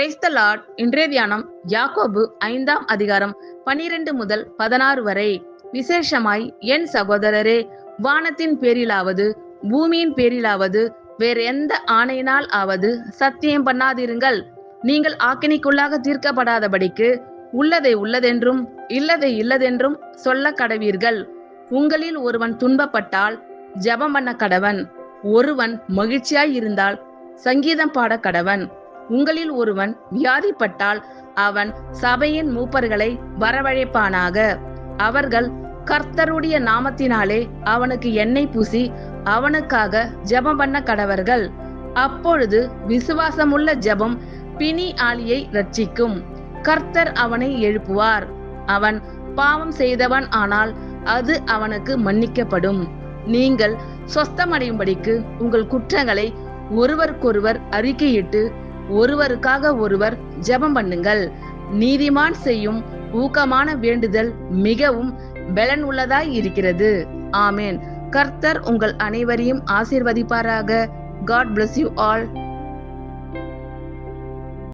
Praise the Lord. இன்றைய தியானம் யாக்கோபு 5ஆம் அதிகாரம் 12 முதல் 16 வரை. விசேஷமாய் என் சகோதரரே, வானத்தின் பேரிலாவது பூமியின் பேரிலாவது வேற எந்த ஆணையினால் ஆவது சத்தியம் பண்ணாதிருங்கள். நீங்கள் ஆக்கினைக்குள்ளாக தீர்க்கப்படாதபடிக்கு உள்ளதை உள்ளதென்றும் இல்லதை இல்லதென்றும் சொல்ல கடவீர்கள். உங்களில் ஒருவன் துன்பப்பட்டால் ஜெபம் பண்ண கடவன். ஒருவன் மகிழ்ச்சியாய் இருந்தால் சங்கீதம் பாட கடவன். உங்களில் ஒருவன் வியாதிப்பட்டால் அவன் சபையின் மூப்பர்களை வரவழைப்பானாக. அவர்கள் கர்த்தருடைய நாமத்தினாலே அவனுக்கு எண்ணெய் பூசி அவனுக்காக ஜெபம் பண்ண கடவர்கள். அப்பொழுது விசுவாசமுள்ள ஜெபம் பிணி ஆளியை ரட்சிக்கும். கர்த்தர் அவனை எழுப்புவார். அவன் பாவம் செய்தவன் ஆனால் அது அவனுக்கு மன்னிக்கப்படும். நீங்கள் சொஸ்தமடையும்படிக்கு உங்கள் குற்றங்களை ஒருவருக்கொருவர் அறிக்கையிட்டு ஒருவருக்காக ஒருவர் ஜெபம் பண்ணுங்கள். நீதிமான் செய்யும் ஊக்கமான வேண்டுதல் மிகவும் பலன் உள்ளதாய் இருக்கிறது. ஆமேன். கர்த்தர் உங்கள் அனைவரையும் ஆசீர்வதிப்பாராக. God bless you all.